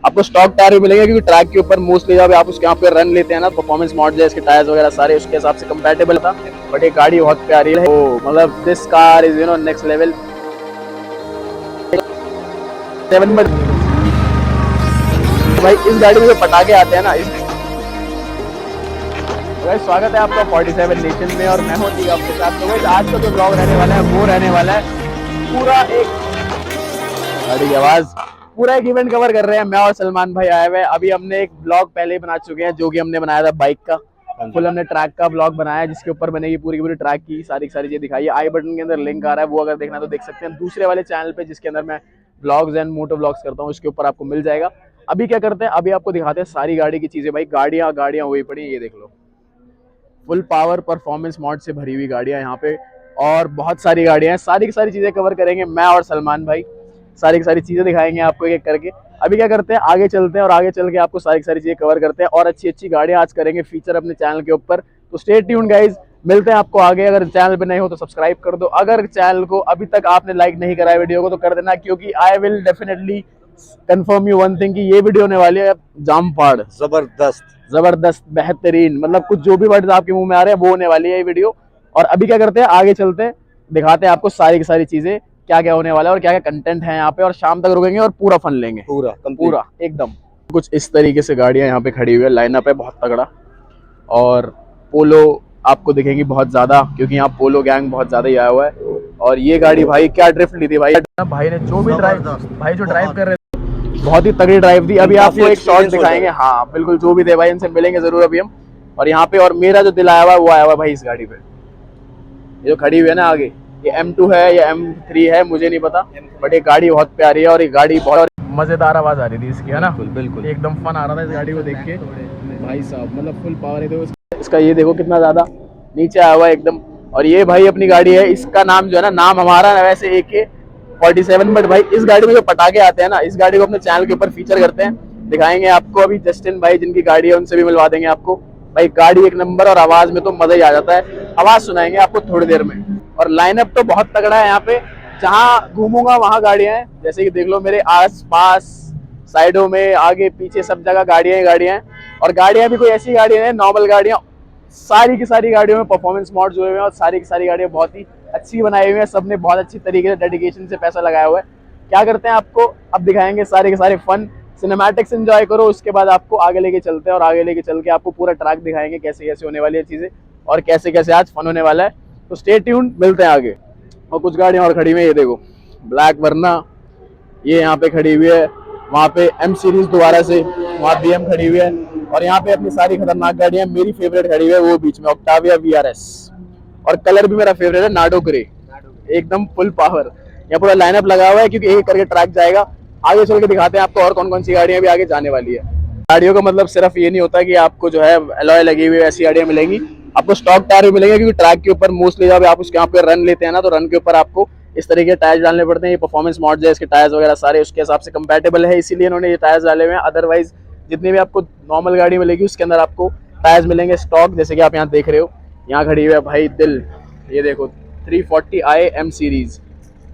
आपको stock tyre भी मिलेंगे, क्योंकि ट्रैक के ऊपर मोस्टली जब आप उसके यहाँ पे रन लेते हैं ना, परफॉर्मेंस मॉडल है, इसके टायर्स वगैरह सारे उसके हिसाब से कंपैटिबल था। बट ये गाड़ी बहुत प्यारी है, मतलब this car is next level. 7 भाई इस गाड़ी में जो पटाखे आते हैं ना, स्वागत है आपका 47 नेशन में, और मैं हूँ जी आपके साथ। तो भाई आज का जो ब्लॉग रहने वाला है वो रहने वाला है पूरा एक गाड़ी की आवाज, पूरा एक इवेंट कवर कर रहे हैं। मैं और सलमान भाई आए हुए हैं। अभी हमने एक ब्लॉग पहले ही बना चुके हैं, जो कि हमने बनाया था बाइक का फुल, हमने ट्रैक का ब्लॉग बनाया, जिसके ऊपर मैंने ये पूरी की पूरी ट्रैक की सारी चीजें दिखाई है। आई बटन के अंदर लिंक आ रहा है, वो अगर देखना तो देख सकते हैं। दूसरे वाले चैनल पे जिसके अंदर मैं ब्लॉग्स एंड मोटो ब्लॉग्स करता हूँ, उसके ऊपर आपको मिल जाएगा। अभी क्या करते हैं, अभी आपको दिखाते हैं सारी गाड़ी की चीजें। भाई गाड़ियां वही पड़ी, ये देख लो, फुल पावर परफॉर्मेंस मॉड से भरी हुई गाड़ियां यहाँ पे, और बहुत सारी गाड़ियां हैं। सारी की सारी चीजें कवर करेंगे मैं और सलमान भाई, सारी की सारी चीजें दिखाएंगे आपको एक एक करके। अभी क्या करते हैं, आगे चलते हैं और आगे चल के आपको सारी की सारी चीजें कवर करते हैं, और अच्छी अच्छी गाड़ियां आज करेंगे फीचर अपने चैनल के ऊपर। तो स्टे ट्यून्ड गाइज, मिलते हैं आपको आगे। अगर चैनल पे नए हो तो सब्सक्राइब कर दो, अगर चैनल को अभी तक आपने लाइक नहीं करा है वीडियो को तो कर देना, क्योंकि I will definitely confirm you one thing कि ये वीडियो होने वाली है जाम फाड़, जबरदस्त बेहतरीन, मतलब कुछ जो भी वर्ड्स आपके मुंह में आ रहे हैं वो होने वाली है ये वीडियो। और अभी क्या करते हैं, आगे चलते हैं, दिखाते हैं आपको सारी की सारी चीजें, क्या क्या होने वाला है और क्या क्या कंटेंट है यहाँ पे, और शाम तक रुकेंगे और पूरा फन लेंगे, पूरा एकदम। कुछ इस तरीके से गाड़ियां यहाँ पे खड़ी हुई है, लाइनअप है बहुत तगड़ा, और पोलो आपको दिखेंगी बहुत ज्यादा, क्योंकि यहाँ पोलो गैंग बहुत ज्यादा ही आया हुआ है। और ये गाड़ी भाई क्या ड्रिफ्ट ली थी भाई, भाई ने जो भी ड्राइव, भाई जो ड्राइव कर रहे थे बहुत ही तगड़ी ड्राइव थी। अभी आपको एक शॉट दिखाएंगे, हाँ बिल्कुल, जो भी थे भाई इनसे मिलेंगे जरूर अभी हम। और यहाँ पे और मेरा जो दिल आया हुआ है वो आया हुआ भाई इस गाड़ी पे, ये जो खड़ी हुई है ना आगे, ये M2 है या M3 है मुझे नहीं पता, बट ये गाड़ी बहुत प्यारी है, और ये गाड़ी बहुत मजेदार आवाज आ रही थी इसकी, है ना, बिल्कुल एकदम फन आ रहा था इस गाड़ी को देख के भाई साहब, मतलब फुल पावर है। तो इसका ये देखो कितना ज्यादा नीचे आया हुआ है एकदम। और ये भाई अपनी गाड़ी है, इसका नाम जो है ना, नाम हमारा वैसे AK-47, बट भाई इस गाड़ी में जो पटाखे आते हैं ना, इस गाड़ी को अपने चैनल के ऊपर फीचर करते हैं, दिखाएंगे आपको। अभी जस्टिन भाई जिनकी गाड़ी है उनसे भी मिलवा देंगे आपको। भाई गाड़ी एक नंबर, और आवाज में तो मजा ही आ जाता है। आवाज सुनाएंगे आपको थोड़ी देर में। और लाइनअप तो बहुत तगड़ा है यहाँ पे, जहाँ घूमूंगा वहाँ गाड़ियां हैं, जैसे कि देख लो मेरे आस पास, साइडों में, आगे पीछे, सब जगह गाड़ियां ही गाड़ियां हैं। और गाड़ियां भी कोई ऐसी गाड़ियां हैं नॉर्मल गाड़ियां, सारी की सारी गाड़ियों में परफॉर्मेंस मोड जुड़े हुए हैं, और सारी की सारी गाड़ियां बहुत ही अच्छी बनाई हुई हैं। सबने बहुत अच्छी तरीके से डेडिकेशन से पैसा लगाया हुआ है। क्या करते हैं आपको अब दिखाएंगे सारे के सारे फन सिनेमैटिक्स, एंजॉय करो, उसके बाद आपको आगे लेके चलते हैं, और आगे लेके चल के आपको पूरा ट्रैक दिखाएंगे कैसे कैसे होने वाली है चीजें, और कैसे कैसे आज फन होने वाला है। तो स्टे ट्यून्ड, मिलते हैं आगे। और कुछ गाड़ियां और खड़ी हुई है, ये देखो ब्लैक वर्ना, ये यहाँ पे खड़ी हुई है, वहाँ पे M सीरीज दोबारा से, वहाँ BM खड़ी हुई है, और यहाँ पे अपनी सारी खतरनाक गाड़ियां, मेरी फेवरेट खड़ी हुई है वो बीच में, ऑक्टाविया VRS, और कलर भी मेरा फेवरेट है नाडो ग्रे, एकदम फुल पावर। यहाँ पूरा लाइनअप लगा हुआ है, क्योंकि एक करके ट्रैक जाएगा। आगे चल के दिखाते हैं आपको और कौन कौन सी गाड़ियां भी आगे जाने वाली है। गाड़ियों का मतलब सिर्फ ये नहीं होता कि आपको जो है अलॉय लगी हुई ऐसी गाड़ियां मिलेंगी, आपको स्टॉक टायर भी मिलेंगे, क्योंकि ट्रैक के ऊपर मोस्टली जब आप उसके यहाँ पे रन लेते हैं ना, तो रन के ऊपर आपको इस तरीके के टायर्स डालने पड़ते हैं। ये परफॉर्मेंस मॉड्स है, इसके टायर्स वगैरह सारे उसके हिसाब से कंपैटिबल है, इसीलिए इन्होंने ये टायर्स डाले हुए हैं। अदरवाइज जितनी भी आपको नॉर्मल गाड़ी मिलेगी उसके अंदर आपको टायर्स मिलेंगे स्टॉक, जैसे कि आप यहाँ देख रहे हो। यहाँ खड़ी हुई है भाई दिल, ये देखो 340i M सीरीज,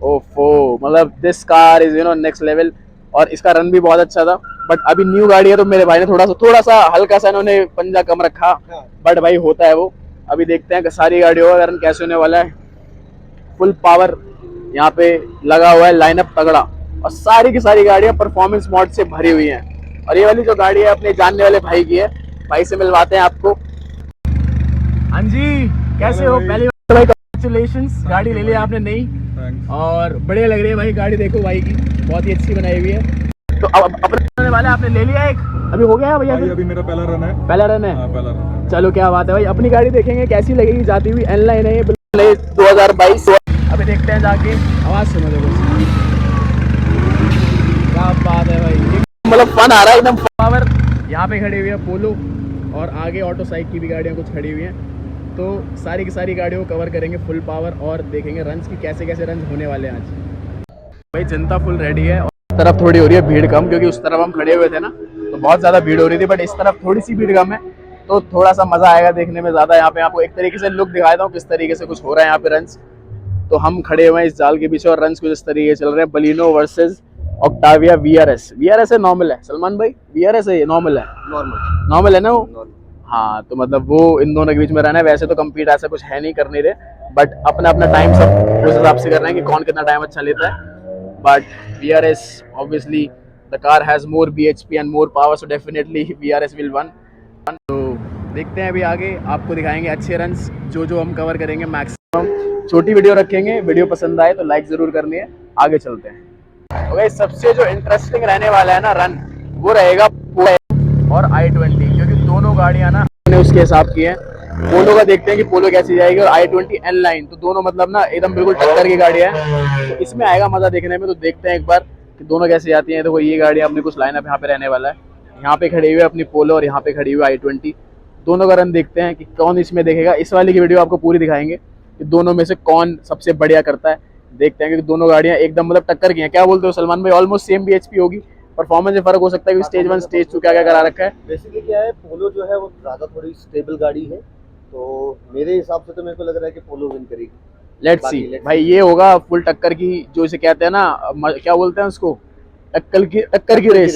ओफो, मतलब this car is next level. और इसका रन भी बहुत अच्छा था, बट अभी न्यू गाड़ी है तो मेरे भाई ने थोड़ा सा हल्का सा इन्होंने पंजा कम रखा, बट भाई होता है वो। अभी देखते हैं कि सारी गाड़ियों का रन कैसे होने वाला है। फुल पावर यहाँ पे लगा हुआ है, लाइनअप तगड़ा, और सारी की सारी गाड़ियां परफॉर्मेंस मोड से भरी हुई हैं। और ये वाली जो गाड़ी है अपने जानने वाले भाई की है, भाई से मिलवाते हैं आपको। हाँ जी, कैसे हो? पहली बार भाई कांग्रेचुलेशंस, गाड़ी ले लिया आपने नई, और बढ़िया लग रही है भाई गाड़ी, देखो भाई की बहुत ही अच्छी बनाई हुई है। तो अब अपने वाले आपने ले लिया एक, अभी हो गया भैया? अभी मेरा पहला रन है। पहला रन है? पहला रन है। चलो क्या बात है भाई, अपनी गाड़ी देखेंगे कैसी लगेगी जाती हुई। N-Line है ये, 2022। अभी देखते हैं जाके, आवाज सुनो देखो, क्या बात है भाई, मतलब फन आ रहा है एकदम पावर। यहाँ पे खड़ी हुई है पोलो, और आगे ऑटो साइक की भी गाड़ियाँ कुछ खड़ी हुई हैं। तो सारी की सारी गाड़ियों को कवर करेंगे फुल पावर, और देखेंगे रन्स की कैसे कैसे रन्स होने वाले हैं आज। भाई जनता फुल रेडी है, और इस तरफ थोड़ी हो रही है भीड़ कम, क्योंकि उस तरफ हम खड़े हुए थे ना तो बहुत ज्यादा भीड़ हो रही थी, बट इस तरफ थोड़ी सी भीड़ कम है, तो थोड़ा सा मजा आएगा देखने में ज्यादा। यहाँ पे आपको एक तरीके से लुक दिखाता हूँ किस तरीके से कुछ हो रहा है यहाँ पे रन्स। तो हम खड़े हुए हैं इस जाल के पीछे, और रन्स कुछ इस तरीके चल रहे हैं, Baleno versus Octavia VRS। VRS है नॉर्मल है सलमान भाई? VRS है, ये नॉर्मल है? नॉर्मल है ना वो? हाँ, तो मतलब वो इन दोनों के बीच में रहना है। वैसे तो कम्पीट ऐसा कुछ है नहीं, कर नहीं रहे, बट अपना अपना टाइम सब उस हिसाब से कर रहे हैं कि कौन कितना टाइम अच्छा लेता है। But VRS obviously the car has more bhp and more power, so definitely VRS will win। तो देखते हैं अभी आगे, आपको दिखाएंगे अच्छे रन्स जो हम कवर करेंगे मैक्सिमम। छोटी वीडियो रखेंगे, वीडियो पसंद आए तो लाइक जरूर करनी है। आगे चलते हैं। तो गाइस सबसे जो इंटरेस्टिंग रहने वाला है ना रन, वो रहेगा पोलो और i20, क्योंकि दोनों गाड़ियां ना उसके हिसाब की हैं। पोलो का देखते हैं कि पोलो कैसी जाएगी, और i20 N-line, तो दोनों मतलब ना एकदम बिल्कुल टक्कर की गाड़ियां हैं। तो इसमें आएगा मजा देखने में। तो देखते हैं एक बार कि दोनों कैसे जाती हैं। तो ये गाड़ी अपनी कुछ लाइनअप यहाँ पे रहने वाला है। यहाँ पे खड़ी हुई है अपनी पोलो और यहाँ पे खड़ी हुई i20। दोनों का रन देखते हैं कि कौन इसमें देखेगा। इस वाली की वीडियो आपको पूरी दिखाएंगे कि दोनों में से कौन सबसे बढ़िया करता है। देखते हैं कि दोनों गाड़ियां एकदम मतलब टक्कर की हैं। क्या बोलते हो सलमान भाई? ऑलमोस्ट सेम bhp होगी, परफॉर्मेंस में फर्क हो सकता है कि स्टेज 1 स्टेज 2 क्या क्या करा रखा है। बेसिकली क्या है, पोलो जो है वो ज़्यादा थोड़ी स्टेबल गाड़ी है, तो मेरे हिसाब से तो मेरे को लग रहा है कि पोलो विन करेगी। लेट्स सी भाई, ये होगा फुल टक्कर की, जो इसे कहते हैं ना, क्या बोलते हैं उसको, टक्कर की रेस,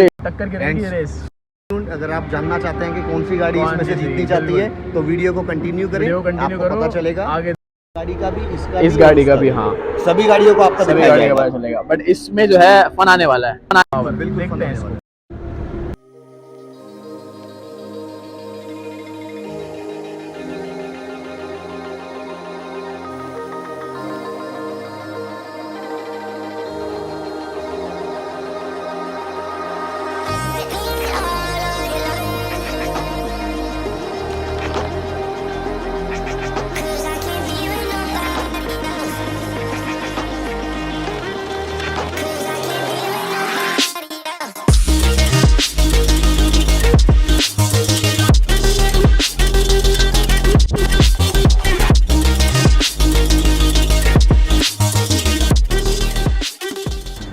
टक्कर की रहेगी रेस। अगर आप जानना चाहते हैं कि कौन सी गाड़ी इसमें से जीतनी चाहती है तो वीडियो को कंटिन्यू करें, आपको पता चलेगा आगे गाड़ी का भी, इस गाड़ी का भी। हाँ, सभी गाड़ियों को आपका सभी गाड़ियों का पता चलेगा, बट इसमें जो है फन आने वाला है। बिल्कुल देखते हैं इसको।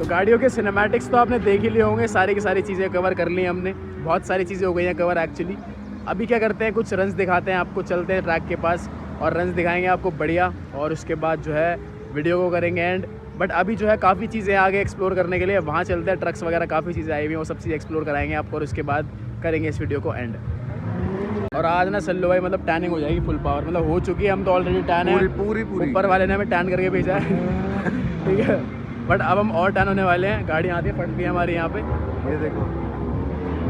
गाड़ियों के सिनेमैटिक्स तो आपने देख ही लिए होंगे, सारी की सारी चीज़ें कवर कर ली हैं हमने। बहुत सारी चीज़ें हो गई हैं कवर एक्चुअली। अभी क्या करते हैं, कुछ रन्स दिखाते हैं आपको, चलते हैं ट्रैक के पास और रन्स दिखाएंगे आपको बढ़िया, और उसके बाद जो है वीडियो को करेंगे एंड। बट अभी जो है काफ़ी चीज़ें आगे एक्सप्लोर करने के लिए वहाँ चलते हैं। ट्रक्स वगैरह काफ़ी चीज़ें आई हुई हैं, वो सब चीज़ एक्सप्लोर कराएंगे आपको, और उसके बाद करेंगे इस वीडियो को एंड। और आज ना सल्लू भाई मतलब टैनिंग हो जाएगी फुल पावर, मतलब हो चुकी है, हम तो ऑलरेडी टैन है, पूरी ऊपर वाले ने हमें टैन करके भेजा है ठीक है, बट अब हम और टैन होने वाले हैं। गाड़ी आती है, फटती है हमारी यहाँ पे, ये देखो,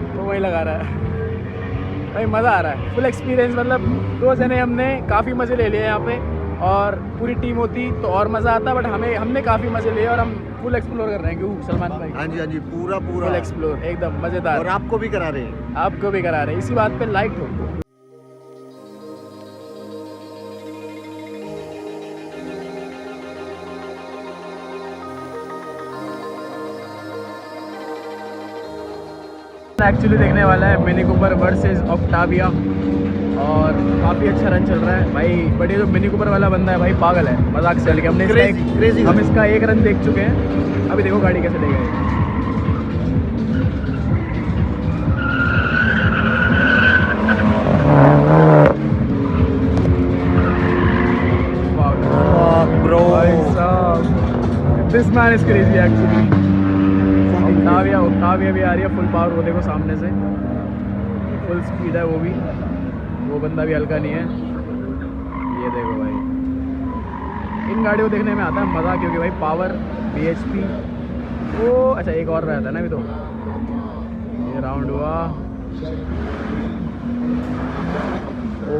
तो वही लगा रहा है भाई, मज़ा आ रहा है, फुल एक्सपीरियंस। मतलब 2 जने हमने काफ़ी मज़े ले लिए यहाँ पे, और पूरी टीम होती तो और मज़ा आता, बट हमने काफ़ी मज़े लिए और हम फुल एक्सप्लोर कर रहे हैं। क्यों सलमान भाई? हाँ जी, पूरा फुल एक्सप्लोर एकदम मज़ेदार, और आपको भी करा रहे हैं, आपको भी करा रहे हैं। इसी बात पे लाइक ठोको। एक्चुअली देखने वाला है मिनी कूपर वर्सेस ऑक्टाविया, और काफ़ी अच्छा रन चल रहा है भाई। बट ये जो मिनी कूपर वाला बंदा है भाई पागल है, मजाक से चल के हम इसका एक रन देख चुके हैं। अभी देखो गाड़ी कैसे ले गए। This man is crazy actually. Octavia भी आ रही है फुल पावर, वो देखो सामने से फुल स्पीड है, वो बंदा भी हल्का नहीं है। ये देखो भाई, इन गाड़ियों को देखने में आता है मज़ा, क्योंकि भाई पावर, bhp, वो अच्छा एक और रहता है ना अभी। तो ये राउंड हुआ, ओ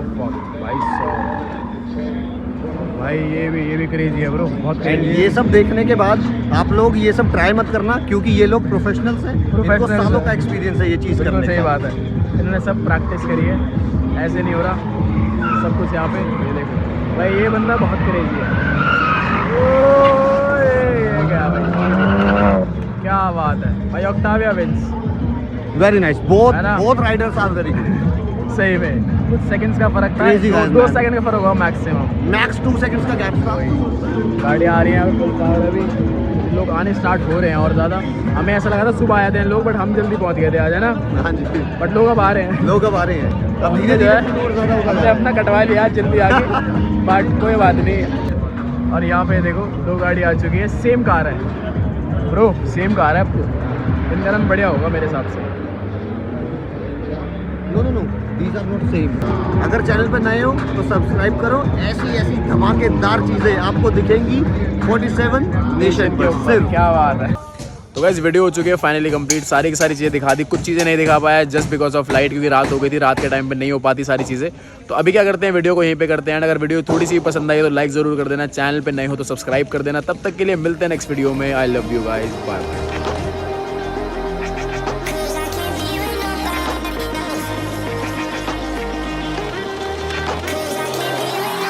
भाई ये भी क्रेजी है ब्रो, बहुत क्रेजी। ये सब देखने के बाद आप लोग ये सब ट्राई मत करना, क्योंकि ये लोग प्रोफेशनल्स हैं, इनको सालों का एक्सपीरियंस है ये चीज़ करने का। सही बात है, इन्होंने सब प्रैक्टिस करी है, ऐसे नहीं हो रहा सब कुछ यहाँ पे। ये देखो भाई, ये बंदा बहुत क्रेजी है। ये क्या बात है भाई, Octavia wins. Very nice, both riders are very good. सही में कुछ सेकंड्स का फर्क था, 2 सेकंड का फर्क होगा मैक्सिमम, मैक्स 2 सेकंड्स का गैप था। गाड़ी आ रही है फुल पावर, अभी लोग आने स्टार्ट हो रहे हैं और ज़्यादा। हमें ऐसा लगा था सुबह आए थे लोग, बट हम जल्दी पहुंच गए थे आज, है ना? हाँ जी, बट लोग अब आ रहे हैं, अब धीरे जो है हमने अपना कटवा लिया जल्दी आगे, बट कोई बात नहीं। और यहाँ पे देखो 2 गाड़ी आ चुकी है, सेम कार है, ब्रो सेम कार है आपको, इनका रंग बढ़िया होगा मेरे हिसाब से। No these are not same. अगर चैनल पर नए हो तो सब्सक्राइब करो, ऐसी ऐसी धमाकेदार चीज़ें आपको दिखेंगी 47 नेशन के ऊपर। क्या बात है। तो गाइस वीडियो हो चुकी है फाइनली कंप्लीट, सारी की सारी चीज़ें दिखा दी, कुछ चीज़ें नहीं दिखा पाया जस्ट बिकॉज ऑफ लाइट, क्योंकि रात हो गई थी, रात के टाइम पे नहीं हो पाती सारी चीज़ें। तो अभी क्या करते हैं, वीडियो को यहीं पे करते हैं। अगर वीडियो थोड़ी सी पसंद आई तो लाइक ज़रूर कर देना, चैनल पे नए हो तो सब्सक्राइब कर देना। तब तक के लिए मिलते हैं नेक्स्ट वीडियो में। I love you guys, bye bye.